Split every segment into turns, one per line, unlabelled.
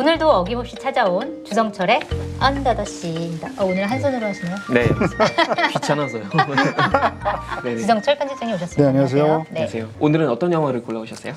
오늘도 어김없이 찾아온 주성철의 언더더씨입니다. 오늘 한 손으로 하시네요.
네, 귀찮아서요. 네,
주성철 편집장님 오셨습니다.
네, 안녕하세요.
네.
안녕하세요. 오늘은 어떤 영화를 골라오셨어요?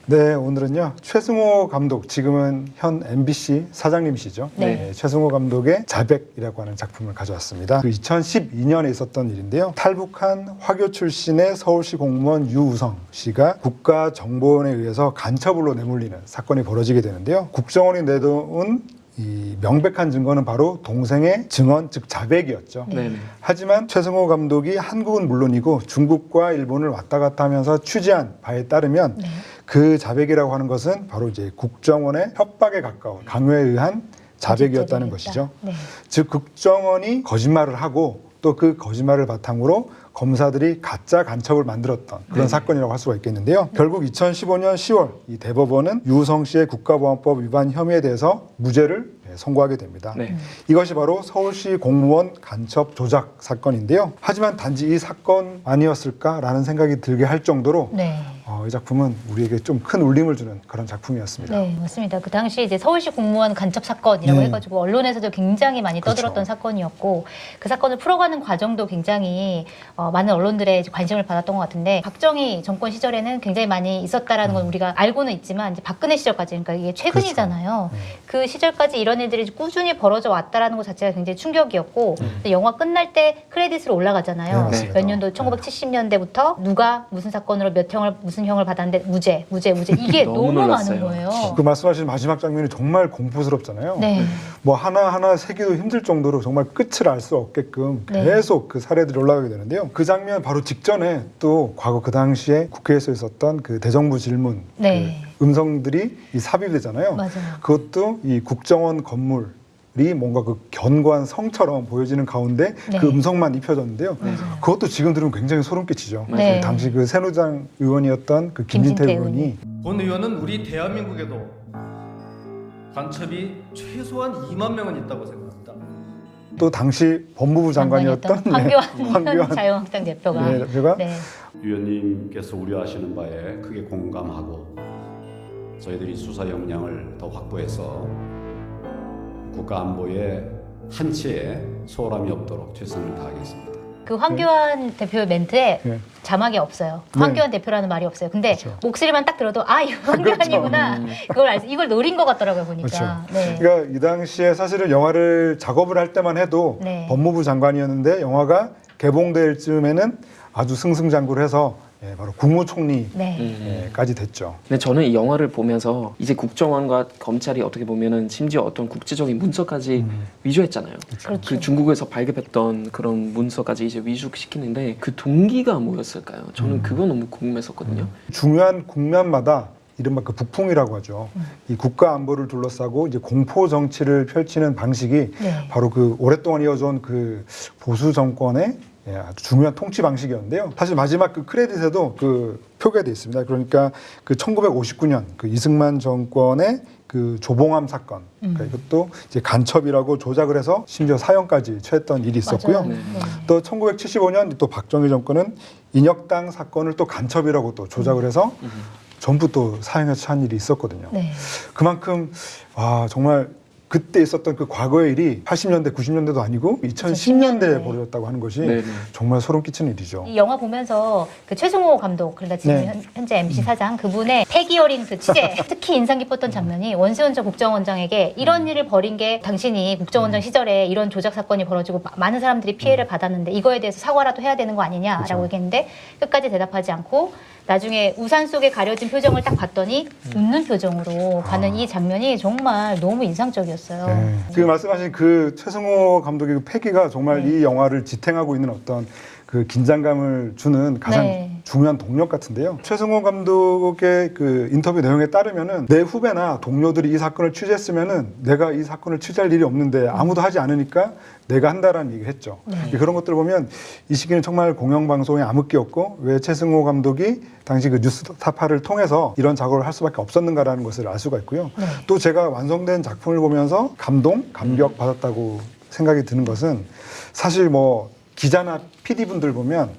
네, 오늘은요. 최승호 감독, 지금은 현 MBC 사장님이시죠.
네.
최승호 감독의 자백이라고 하는 작품을 가져왔습니다. 2012년에 있었던 일인데요. 탈북한 화교 출신의 서울시 공무원 유우성 씨가 국가정보원에 의해서 간첩으로 내몰리는 사건이 벌어지게 되는데요. 국정원이 내놓은 이 명백한 증거는 바로 동생의 증언, 즉 자백이었죠.
네.
하지만 최승호 감독이 한국은 물론이고 중국과 일본을 왔다 갔다 하면서 취재한 바에 따르면 그 자백이라고 하는 것은 바로 이제 국정원의 협박에 가까운 강요에 의한 자백이었다는 것이죠.
네.
즉 국정원이 거짓말을 하고 또 그 거짓말을 바탕으로 검사들이 가짜 간첩을 만들었던 그런 사건이라고 할 수가 있겠는데요. 결국 2015년 10월 이 대법원은 유우성 씨의 국가보안법 위반 혐의에 대해서 무죄를 선고하게 됩니다.
네.
이것이 바로 서울시 공무원 간첩 조작 사건인데요. 하지만 단지 이 사건 아니었을까라는 생각이 들게 할 정도로
네.
이 작품은 우리에게 좀 큰 울림을 주는 그런 작품이었습니다.
네, 맞습니다. 그 당시 이제 서울시 공무원 간첩 사건이라고 해가지고 언론에서도 굉장히 많이 떠들었던
그렇죠.
사건이었고 그 사건을 풀어가는 과정도 굉장히 많은 언론들의 이제 관심을 받았던 것 같은데 박정희 정권 시절에는 굉장히 많이 있었다라는 건 우리가 알고는 있지만 이제 박근혜 시절까지 그러니까 이게 최근이잖아요. 그 시절까지 이런 일들이 꾸준히 벌어져 왔다라는 것 자체가 굉장히 충격이었고 영화 끝날 때 크레딧으로 올라가잖아요.
네, 맞습니다.
몇 년도 1970년대부터 누가 무슨 사건으로 몇 형을 무슨 형을 받았는데 무죄 이게
너무
너무
놀랐어요.
많은 거예요.
그 말씀하신 마지막 장면이 정말 공포스럽잖아요.
네.
뭐 하나하나 세기도 힘들 정도로 정말 끝을 알 수 없게끔
네.
계속 그 사례들이 올라가게 되는데요. 그 장면 바로 직전에 또 과거 그 당시에 국회에서 있었던 그 대정부 질문
네.
그 음성들이 이 삽입되잖아요.
맞아요.
그것도 이 국정원 건물이 뭔가 그 견고한 성처럼 보여지는 가운데
네.
그 음성만 입혀졌는데요. 그것도 지금 들으면 굉장히 소름 끼치죠.
네.
당시 그 새누리당 의원이었던 그 김진태
김진태
의원이
본 의원은 우리 대한민국에도 간첩이 최소한 2만 명은 있다고 생각합니다.
또 당시 법무부 장관이었던
황교안 자유한국당 대표가
네, 대표가
네.
위원님께서 우려하시는 바에 크게 공감하고 저희들이 수사 역량을 더 확보해서 국가 안보에 한치의 소홀함이 없도록 최선을 다하겠습니다.
그 황교안 대표의 멘트에
네.
자막이 없어요.
네.
황교안 대표라는 말이 없어요. 근데
그렇죠.
목소리만 딱 들어도 아 이거 황교안이구나. 그걸 이걸 노린 것 같더라고요 보니까.
그렇죠.
네.
그러니까 이 당시에 사실은 영화를 작업을 할 때만 해도
네.
법무부 장관이었는데 영화가 개봉될 즈음에는 아주 승승장구를 해서 바로 국무총리까지
네.
됐죠.
근데 저는 이 영화를 보면서 이제 국정원과 검찰이 어떻게 보면은 심지어 어떤 국제적인 문서까지 위조했잖아요.
그렇죠.
그 중국에서 발급했던 그런 문서까지 이제 위조시키는데 그 동기가 뭐였을까요? 저는 그거 너무 궁금했었거든요.
중요한 국면마다 이른바 그 북풍이라고 하죠. 이 국가 안보를 둘러싸고 이제 공포 정치를 펼치는 방식이
네.
바로 그 오랫동안 이어져온 그 보수 정권의 아주 중요한 통치 방식이었는데요. 사실 마지막 그 크레딧에도 그 표기돼 있습니다. 그러니까 그 1959년 그 이승만 정권의 그 조봉암 사건, 그러니까 이것도 이제 간첩이라고 조작을 해서 심지어 사형까지 처했던 일이 있었고요.
맞아요. 네.
또 1975년 또 박정희 정권은 인혁당 사건을 또 간첩이라고 또 조작을 해서 전부 또 사형에 처한 일이 있었거든요.
네.
그만큼 정말 그때 있었던 그 과거의 일이 80년대, 90년대도 아니고 2010년대에 벌어졌다고 하는 것이
네네.
정말 소름 끼치는 일이죠.
이 영화 보면서 그 최승호 감독 그러니까 지금
네.
현재 MC 사장 그분의 폐기어린 그 취재 특히 인상 깊었던 장면이 원시훈 전 국정원장에게 이런 일을 벌인 게 당신이 국정원장 시절에 이런 조작 사건이 벌어지고 많은 사람들이 피해를 받았는데 이거에 대해서 사과라도 해야 되는 거 아니냐라고
그렇죠.
얘기했는데 끝까지 대답하지 않고 나중에 우산 속에 가려진 표정을 딱 봤더니 웃는 표정으로 가는 이 장면이 정말 너무 인상적이었어요.
네. 지금 말씀하신 그 최승호 감독의 그 패기가 정말 이 영화를 지탱하고 있는 어떤 그 긴장감을 주는 가장
네.
중요한 동력 같은데요. 최승호 감독의 그 인터뷰 내용에 따르면은 내 후배나 동료들이 이 사건을 취재했으면은 내가 이 사건을 취재할 일이 없는데 아무도 하지 않으니까 내가 한다라는 얘기를 했죠. 그런 것들을 보면 이 시기는 정말 공영방송에 암흑기였고 왜 최승호 감독이 당시 그 뉴스타파를 통해서 이런 작업을 할 수밖에 없었는가라는 것을 알 수가 있고요. 또 제가 완성된 작품을 보면서 감격 받았다고 생각이 드는 것은 사실 뭐 기자나 PD분들 보면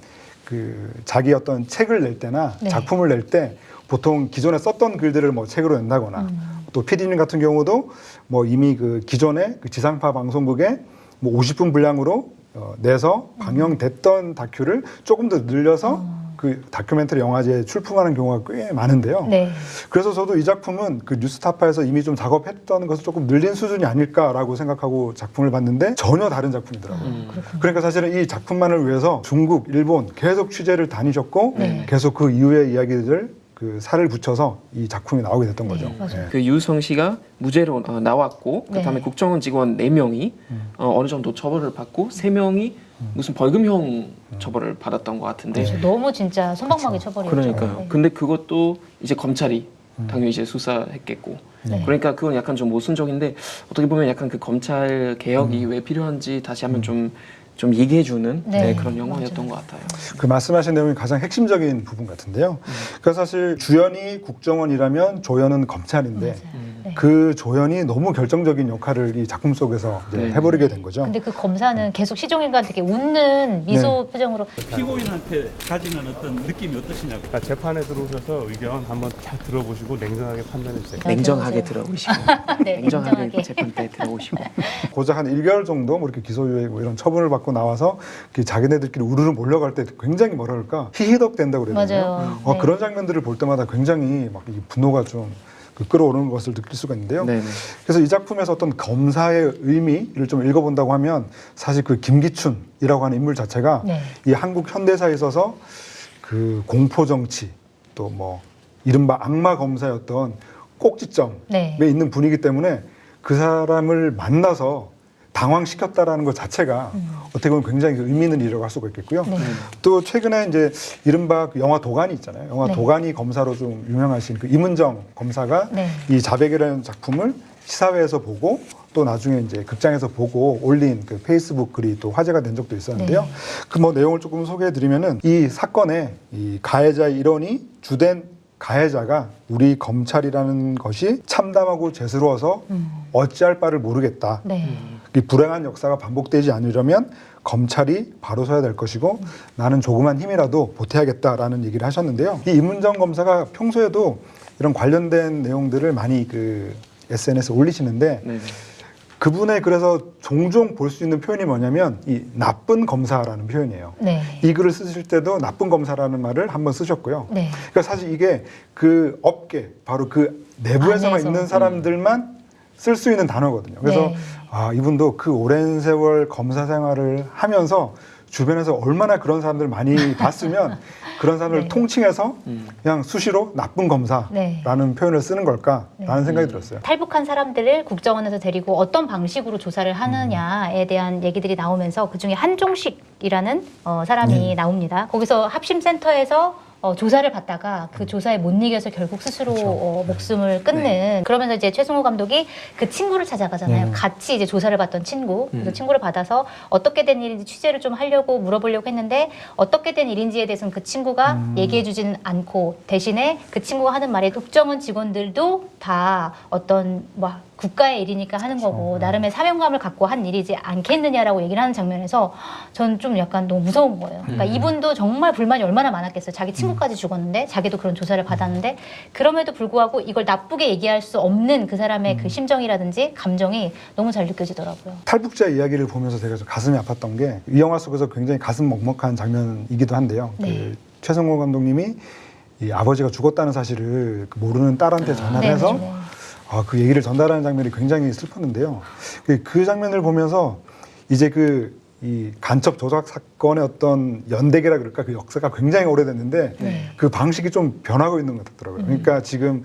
그 자기 어떤 책을 낼 때나 작품을 낼 때 보통 기존에 썼던 글들을 뭐 책으로 낸다거나 또 PD님 같은 경우도 뭐 이미 그 기존의 그 지상파 방송국에 뭐 50분 분량으로 내서 방영됐던 다큐를 조금 더 늘려서 그 다큐멘터리 영화제에 출품하는 경우가 꽤 많은데요.
네.
그래서 저도 이 작품은 그 뉴스타파에서 이미 좀 작업했던 것을 조금 늘린 수준이 아닐까라고 생각하고 작품을 봤는데 전혀 다른 작품이더라고요. 그러니까 사실은 이 작품만을 위해서 중국, 일본 계속 취재를 다니셨고
네.
계속 그 이후의 이야기들을 그 살을 붙여서 이 작품이 나오게 됐던 거죠.
맞아요.
그 유성 씨가 무죄로 나왔고
네.
그다음에 국정원 직원 4명이 어느 정도 처벌을 받고 3명이 무슨 벌금형 처벌을 받았던 것 같은데
그렇죠. 너무 진짜 손방망이 쳐버리죠.
그러니까요.
네.
근데 그것도 이제 검찰이 당연히 이제 수사했겠고
네.
그러니까 그건 약간 좀 모순적인데 어떻게 보면 약간 그 검찰 개혁이 왜 필요한지 다시 한번 좀 얘기해주는
네.
그런 영화였던
맞아요.
것 같아요.
그 말씀하신 내용이 가장 핵심적인 부분 같은데요. 그러니까 사실 주연이 국정원이라면 조연은 검찰인데
맞아요. 네.
그 조연이 너무 결정적인 역할을 이 작품 속에서 이제
네.
해버리게 된 거죠.
근데 그 검사는 계속 시종일관 되게 웃는 미소 표정으로
피고인한테 가지는 어떤 느낌이 어떠시냐고.
그러니까 재판에 들어오셔서 의견 한번 잘 들어보시고 냉정하게 판단해 주세요.
냉정하게
들어오세요.
들어오시고
네,
냉정하게
냉정하게.
재판 때 들어오시고
고작 한 1개월 정도 뭐 이렇게 기소유예 뭐 이런 처분을 받고 나와서 그 자기네들끼리 우르르 몰려갈 때 굉장히 뭐라 그럴까 히히덕 된다고 그래야 되나요?
맞아요. 네.
그런 장면들을 볼 때마다 굉장히 막 이 분노가 좀 끌어오르는 것을 느낄 수가 있는데요.
네네.
그래서 이 작품에서 어떤 검사의 의미를 좀 읽어본다고 하면 사실 그 김기춘이라고 하는 인물 자체가
네.
이 한국 현대사에 있어서 그 공포 정치 또 뭐 이른바 악마 검사였던 꼭지점에
네.
있는 분이기 때문에 그 사람을 만나서 당황시켰다라는 것 자체가 어떻게 보면 굉장히 의미 있는 일이라고 할 수가 있겠고요.
네.
또 최근에 이제 이른바 그 영화 도가니 있잖아요. 영화
네.
도가니 검사로 좀 유명하신 그 임은정 검사가
네.
이 자백이라는 작품을 시사회에서 보고 또 나중에 이제 극장에서 보고 올린 그 페이스북 글이 또 화제가 된 적도 있었는데요.
네.
그 뭐 내용을 조금 소개해드리면은 이 사건의 이 가해자의 일원이 주된 가해자가 우리 검찰이라는 것이 참담하고 죄스러워서 어찌할 바를 모르겠다.
네.
이 불행한 역사가 반복되지 않으려면 검찰이 바로 서야 될 것이고 나는 조그만 힘이라도 보태야겠다라는 얘기를 하셨는데요. 이 임은정 검사가 평소에도 이런 관련된 내용들을 많이 그 SNS에 올리시는데
네네.
그분의 그래서 종종 볼 수 있는 표현이 뭐냐면 이 나쁜 검사라는 표현이에요.
네.
이 글을 쓰실 때도 나쁜 검사라는 말을 한번 쓰셨고요.
네.
그러니까 사실 이게 그 업계 바로 그 내부에서만
안에서.
있는 사람들만 쓸 수 있는 단어거든요. 그래서
네.
아 이분도 그 오랜 세월 검사 생활을 하면서 주변에서 얼마나 그런 사람들 많이 봤으면 그런 사람들
네.
통칭해서 그냥 수시로 나쁜 검사라는
네.
표현을 쓰는 걸까라는 생각이 들었어요.
탈북한 사람들을 국정원에서 데리고 어떤 방식으로 조사를 하느냐에 대한 얘기들이 나오면서 그중에 한종식이라는 사람이 나옵니다. 거기서 합심센터에서 조사를 받다가 그 조사에 못 이겨서 결국 스스로 목숨을 끊는 그러면서 이제 최승호 감독이 그 친구를 찾아가잖아요. 같이 이제 조사를 받던 친구. 그래서 친구를 받아서 어떻게 된 일인지 취재를 좀 하려고 물어보려고 했는데 어떻게 된 일인지에 대해서는 그 친구가 얘기해 주진 않고 대신에 그 친구가 하는 말에 국정원 직원들도 다 어떤 뭐 국가의 일이니까 하는 거고 나름의 사명감을 갖고 한 일이지 않겠느냐라고 얘기를 하는 장면에서 저는 좀 약간 너무 무서운 거예요. 그러니까 이분도 정말 불만이 얼마나 많았겠어요. 자기 친구까지 죽었는데 자기도 그런 조사를 받았는데 그럼에도 불구하고 이걸 나쁘게 얘기할 수 없는 그 사람의 그 심정이라든지 감정이 너무 잘 느껴지더라고요.
탈북자 이야기를 보면서 제가 좀 가슴이 아팠던 게 이 영화 속에서 굉장히 가슴 먹먹한 장면이기도 한데요.
네.
그 최승호 감독님이 이 아버지가 죽었다는 사실을 그 모르는 딸한테 전화를 해서
네.
그 얘기를 전달하는 장면이 굉장히 슬펐는데요. 그 장면을 보면서 이제 이 간첩 조작 사건의 어떤 연대기라 그럴까 그 역사가 굉장히 오래됐는데
네.
그 방식이 좀 변하고 있는 것 같더라고요. 그러니까 지금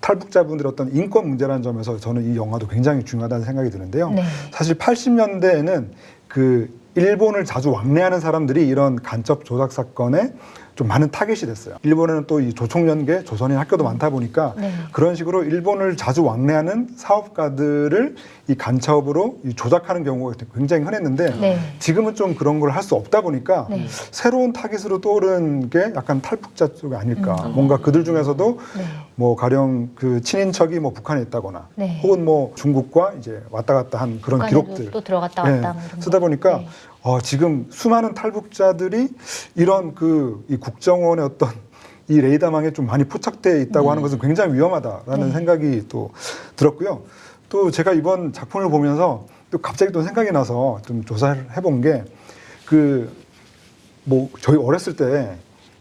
탈북자분들의 어떤 인권 문제라는 점에서 저는 이 영화도 굉장히 중요하다는 생각이 드는데요.
네.
사실 80년대에는 그 일본을 자주 왕래하는 사람들이 이런 간첩 조작 사건에 좀 많은 타겟이 됐어요. 일본에는 또 이 조총련계 조선인 학교도 많다 보니까
네.
그런 식으로 일본을 자주 왕래하는 사업가들을 이 간첩으로 이 조작하는 경우가 굉장히 흔했는데
네.
지금은 좀 그런 걸 할 수 없다 보니까
네.
새로운 타깃으로 떠오른 게 약간 탈북자 쪽이 아닐까. 뭔가 그들 중에서도
네.
뭐 가령 그 친인척이 뭐 북한에 있다거나
네.
혹은 뭐 중국과 이제 왔다 갔다 한 그런
북한에도
기록들
또 들어갔다 왔다 뭐 이런
쓰다
거.
보니까
네.
지금 수많은 탈북자들이 이런 이 국정원의 어떤 이 레이더망에 좀 많이 포착돼 있다고 하는 것은 굉장히 위험하다라는 생각이 또 들었고요. 또 제가 이번 작품을 보면서 또 갑자기 또 생각이 나서 좀 조사를 해본 게 뭐 저희 어렸을 때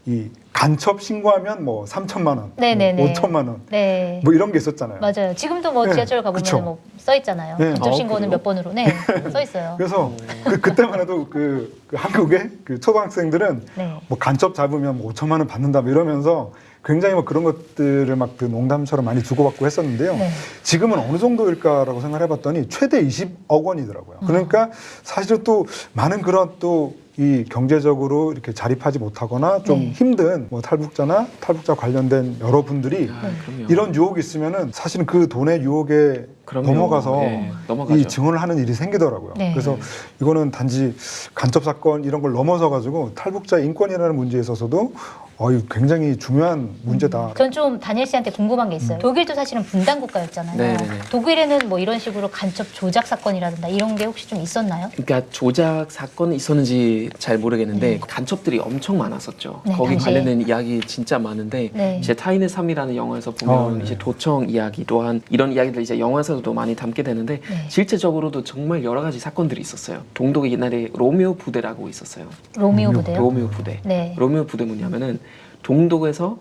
이 간첩 신고하면 뭐 3천만 원,
네네네.
뭐 5천만 원,
네.
뭐 이런 게 있었잖아요.
맞아요. 지금도 뭐
네,
지하철 가보면
그쵸.
뭐 써 있잖아요.
네.
간접 신고는
그래요?
몇 번으로 네, 써 있어요.
그래서 그때만 해도 그 한국의 그 초등학생들은
네.
뭐 간첩 잡으면 뭐 5천만 원 받는다 뭐 이러면서 굉장히 뭐 그런 것들을 막 그 농담처럼 많이 주고받고 했었는데요.
네.
지금은 어느 정도일까라고 생각을 해봤더니 최대 20억 원이더라고요. 그러니까 사실은 또 많은 그런 또 이 경제적으로 이렇게 자립하지 못하거나 좀
네.
힘든 뭐 탈북자나 탈북자 관련된 여러분들이
그럼요.
이런 유혹이 있으면은 사실은 그 돈의 유혹에
그럼요.
넘어가서
예, 넘어가죠.
이 증언을 하는 일이 생기더라고요.
네.
그래서 이거는 단지 간첩 사건 이런 걸 넘어서 가지고 탈북자 인권이라는 문제에 있어서도 이거 굉장히 중요한 문제다.
전 좀 다니엘 씨한테 궁금한 게 있어요. 독일도 사실은 분단 국가였잖아요.
네네네.
독일에는 뭐 이런 식으로 간첩 조작 사건이라든가 이런 게 혹시 좀 있었나요?
그러니까 조작 사건이 있었는지 잘 모르겠는데 간첩들이 엄청 많았었죠.
네,
거기
당시에.
관련된 이야기 진짜 많은데
네.
이제 타인의 삶이라는 영화에서 보면
네.
이제 도청 이야기 또한 이런 이야기들 이제 영화에서도 많이 담게 되는데
네.
실제적으로도 정말 여러 가지 사건들이 있었어요. 동독에 옛날에 로미오 부대라고 있었어요.
로미오 부대요?
로미오 부대.
네.
로미오 부대 뭐냐면은 동독에서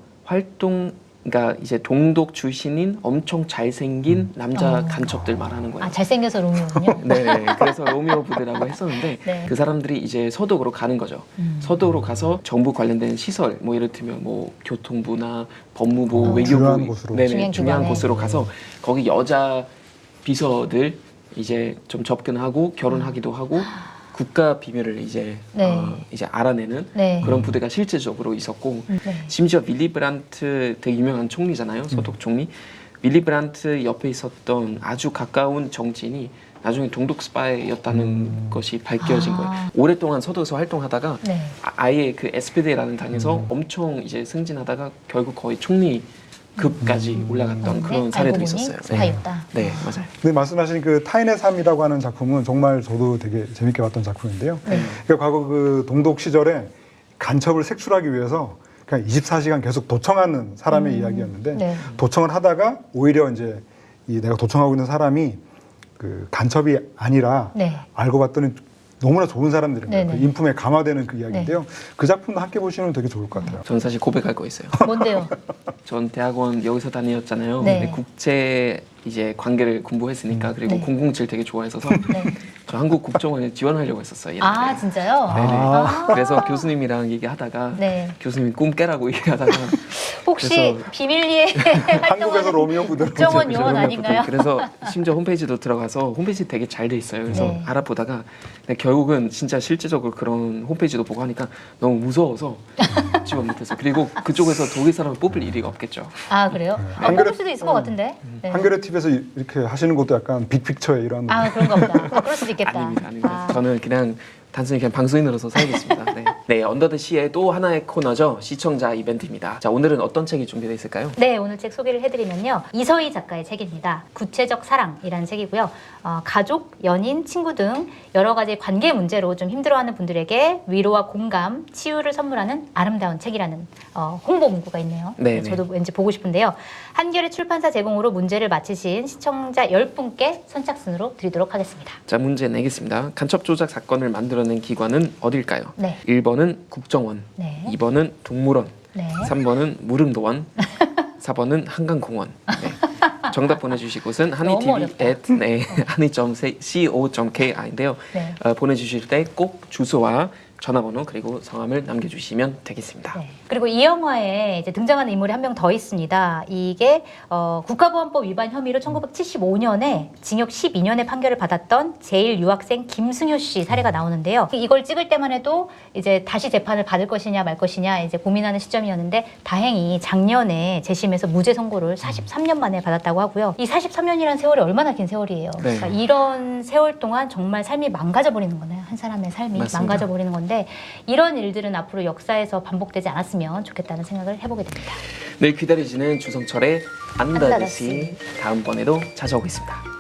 그러니까 이제 동독 출신인 엄청 잘생긴 남자 간첩들 말하는 거예요.
아 잘생겨서 로미오군요.
네, 그래서 로미오 부대라고 했었는데
네.
그 사람들이 이제 서독으로 가는 거죠. 서독으로 가서 정부 관련된 시설, 뭐 예를 들면 뭐 교통부나 법무부, 외교부,
중요한 곳으로.
네네,
중요한
중요한
기관에.
곳으로 가서 거기 여자 비서들 이제 좀 접근하고 결혼하기도 하고 국가 비밀을 이제
네.
이제 알아내는
네.
그런 부대가 실제적으로 있었고
네.
심지어 윌리 브란트 되게 유명한 총리잖아요. 서독 총리. 윌리 브란트 옆에 있었던 아주 가까운 정치인이 나중에 동독 스파이였다는 것이 밝혀진 거예요. 오랫동안 서독에서 활동하다가
네.
아예 그 SPD라는 당에서 엄청 이제 승진하다가 결국 거의 총리급까지 올라갔던 그런
알고
사례도
보니
있었어요.
스파이였다.
네, 맞아요.
근데 말씀하신 그 타인의 삶이라고 하는 작품은 정말 저도 되게 재밌게 봤던 작품인데요.
네.
그러니까 과거 그 동독 시절에 간첩을 색출하기 위해서 그냥 24시간 계속 도청하는 사람의 이야기였는데
네.
도청을 하다가 오히려 이제 이 내가 도청하고 있는 사람이 그 간첩이 아니라
네.
알고 봤더니 너무나 좋은 사람들인 거예요.
네네.
그 인품에 감화되는 그 이야기인데요. 그 작품도 함께 보시면 되게 좋을 것 같아요.
저는 사실 고백할 거 있어요.
뭔데요?
전 대학원 여기서 다녔잖아요.
네.
근데 국제 이제 관계를 공부했으니까 그리고
네.
007 되게 좋아했어서
네.
저 한국 국정원에 지원하려고 했었어요. 옛날에.
아 진짜요?
네네.
아.
그래서 교수님이랑 얘기하다가
네.
교수님이 꿈 깨라고 얘기하다가
혹시
그래서-
비밀리에
한국에서
활동하는
로미오 부대로
국정원 요원 아닌가요?
그래서 심지어 홈페이지도 들어가서 홈페이지 되게 잘 돼 있어요. 그래서
네.
알아보다가 근데 결국은 진짜 실제적으로 그런 홈페이지도 보고 하니까 너무 무서워서 지원 못했어요. 그리고 그쪽에서 독일 사람을 뽑을 일이 없겠죠.
아 그래요? 아,
한겨레-
뽑을 수도 있을 것 같은데. 네.
한겨레 TV에서 이렇게 하시는 것도 약간 빅픽처의 이런
아 그런가 보다. 아, 그럴 수도 있겠다.
아닙니다.
아.
저는 그냥 단순히 그냥 방송인으로서 살겠습니다. 네. 네, 언더 더 시의 또 하나의 코너죠. 시청자 이벤트입니다. 자, 오늘은 어떤 책이 준비되어 있을까요?
네, 오늘 책 소개를 해드리면요. 이서희 작가의 책입니다. 구체적 사랑이라는 책이고요. 가족, 연인, 친구 등 여러 가지 관계 문제로 좀 힘들어하는 분들에게 위로와 공감, 치유를 선물하는 아름다운 책이라는 홍보 문구가 있네요.
네,
저도 왠지 보고 싶은데요. 한겨레 출판사 제공으로 문제를 맞히신 시청자 10분께 선착순으로 드리도록 하겠습니다.
자, 문제 내겠습니다. 간첩 조작 사건을 만들어낸 기관은 어딜까요?
네.
1번은 국정원,
네.
2번은 동물원,
네.
3번은 무릉도원, 4번은 한강공원. 네. 정답 보내주실 곳은
너무 어렵다.
한이.co.kr인데요.
네.
보내주실 때 꼭 주소와 전화번호 그리고 성함을 남겨주시면 되겠습니다.
네. 그리고 이 영화에 이제 등장하는 인물이 한 명 더 있습니다. 이게 국가보안법 위반 혐의로 1975년에 징역 12년의 판결을 받았던 제1 유학생 김승효 씨 사례가 나오는데요. 이걸 찍을 때만 해도 이제 다시 재판을 받을 것이냐 말 것이냐 이제 고민하는 시점이었는데 다행히 작년에 재심에서 무죄 선고를 43년 만에 받았다고 하고요. 이 43년이라는 세월이 얼마나 긴 세월이에요.
네.
그러니까 이런 세월 동안 정말 삶이 망가져 버리는 거네요. 한 사람의 삶이
맞습니다.
망가져 버리는 건데 이런 일들은 앞으로 역사에서 반복되지 않았으면 좋겠다는 생각을 해보게 됩니다.
늘 기다리시는 주성철의 안다듯이
안다듯이.
다음번에도 찾아오겠습니다.